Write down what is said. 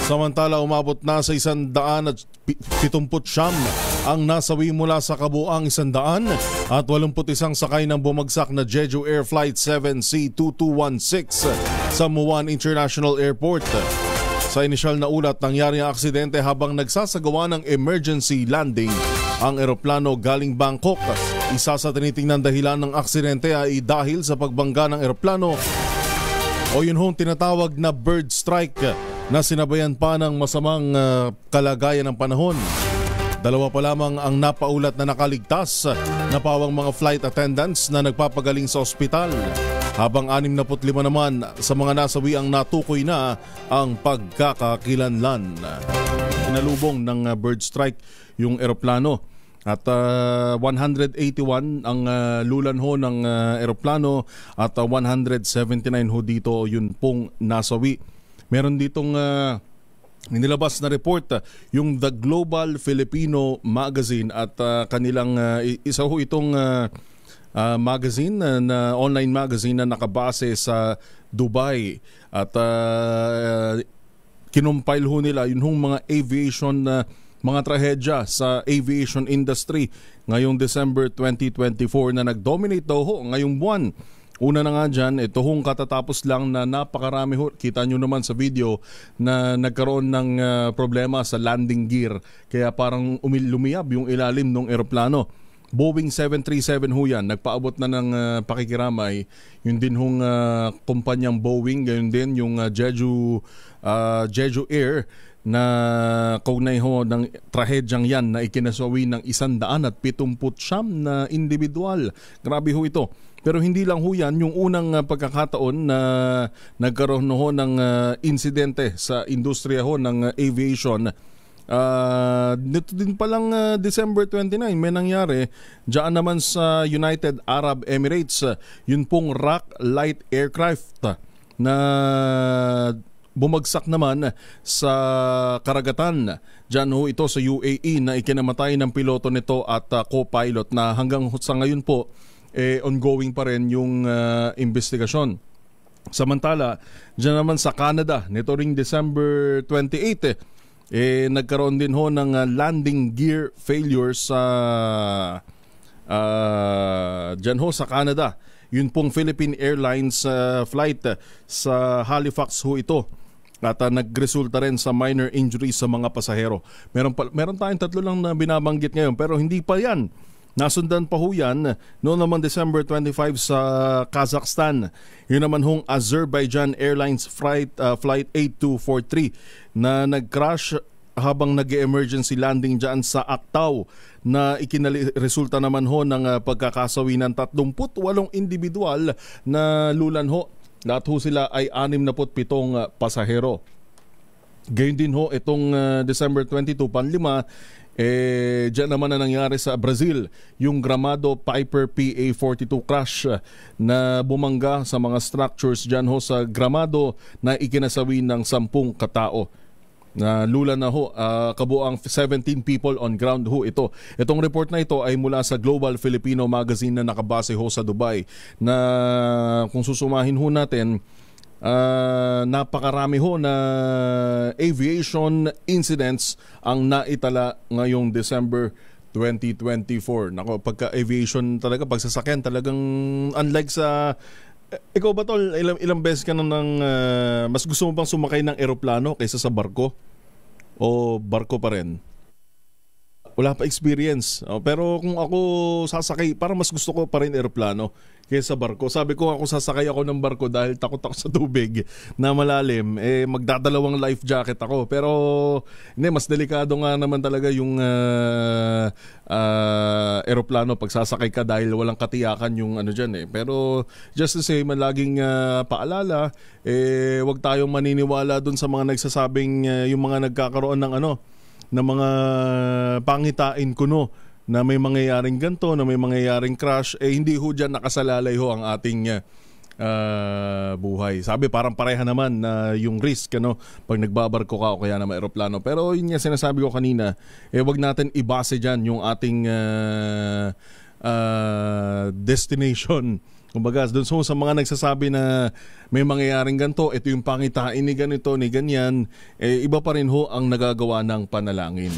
Samantala, umabot na sa 179 ang nasawi mula sa kabuang 181 sakay ng bumagsak na Jeju Air Flight 7C2216 sa Muan International Airport. Sa inisyal na ulat, nangyari ang aksidente habang nagsasagawa ng emergency landing ang eroplano galing Bangkok. Isa sa tinitingnan dahilan ng aksidente ay dahil sa pagbangga ng eroplano o yun hong tinatawag na bird strike na sinabayan pa ng masamang kalagayan ng panahon. Dalawa pa lamang ang napaulat na nakaligtas na pawang mga flight attendants na nagpapagaling sa ospital, habang 65 naman sa mga nasawi ang natukoy na ang pagkakakilanlan. Inalubong ng bird strike yung eroplano at 181 ang lulanho ng eroplano at 179 ho dito yun pong nasawi. Meron ditong nilabas na report yung The Global Filipino Magazine at kanilang isa ho itong magazine na online magazine na nakabase sa Dubai at kinumpile ho nila yun hong mga aviation mga trahedya sa aviation industry ngayong December 2024 na nag-dominate daw ho ngayong buwan. Una na nga dyan, ito hong katatapos lang na napakarami ho. Kita nyo naman sa video na nagkaroon ng problema sa landing gear. Kaya parang lumiyab yung ilalim ng eroplano. Boeing 737 ho yan. Nagpaabot na ng pakikiramay. Yun din hong kumpanyang Boeing. Gayon din yung Jeju Air na kaugnay ho ng trahedyang yan na ikinasawi ng 179 na individual. Grabe ho ito. Pero hindi lang ho yan, yung unang pagkakataon na nagkaroon ho ng insidente sa industriya ho ng aviation. Dito din palang December 29 may nangyari diyan naman sa United Arab Emirates, yun pong Rock Light Aircraft na bumagsak naman sa karagatan. Diyan ho ito sa UAE na ikinamatay ng piloto nito at co-pilot na hanggang sa ngayon po ongoing pa rin yung investigasyon. Samantala, diyan naman sa Canada, nito ring December 28 nagkaroon din ho ng landing gear failure sa diyan ho sa Canada. Yun pong Philippine Airlines flight sa Halifax ho ito. At nagresulta rin sa minor injuries sa mga pasahero. Meron tayong tatlo lang na binabanggit ngayon pero hindi pa yan. Nasundan pa ho yan noong naman December 25 sa Kazakhstan. Yun naman hong Azerbaijan Airlines Flight 8243 na nag-crash habang nag-emergency landing dyan sa Aktau na resulta naman ho ng pagkakasawi ng 38 individual na lulan ho. Lahat ho sila ay 67 pasahero. Gayun din ho itong December 22 panlima. Diyan naman na nangyari sa Brazil yung Gramado Piper PA-42 crash na bumangga sa mga structures dyan ho sa Gramado na ikinasawi ng 10 katao. Na lula na ho, kabuang 17 people on ground ho ito. Itong report na ito ay mula sa Global Filipino Magazine na nakabase ho sa Dubai na kung susumahin ho natin, napakarami ho na aviation incidents ang naitala ngayong December 2024. Nako, pagka aviation talaga, pagsasakyan talagang unlike sa ikaw ba tol, ilang beses ka nang mas gusto mo bang sumakay ng eroplano kaysa sa barko? O barko pa rin? Wala pa experience. Pero kung ako sasakay, parang mas gusto ko pa rin eroplano kaysa barko. Sabi ko ako sasakay ako ng barko dahil takot ako sa tubig na malalim. Magdadalawang life jacket ako. Pero hindi, mas delikado nga naman talaga yung eroplano pag sasakay ka dahil walang katiyakan yung ano dyan . Pero just to say, laging paalala, wag tayong maniniwala dun sa mga nagsasabing yung mga nagkakaroon ng na mga pangitain kuno na may mangyayaring ganto, na may mangyayaring crash, hindi ho dyan nakasalalay ho ang ating buhay. Sabi parang pareha naman na yung risk pag nagbabarko ka o kaya na may aeroplano. Pero yun nga sinasabi ko kanina, wag natin ibase dyan yung ating destination. Kumbaga, doon sa mga nagsasabi na may mangyayaring ganito, ito yung pangitain ni ganito, ni ganyan, iba pa rin ho ang nagagawa ng panalangin.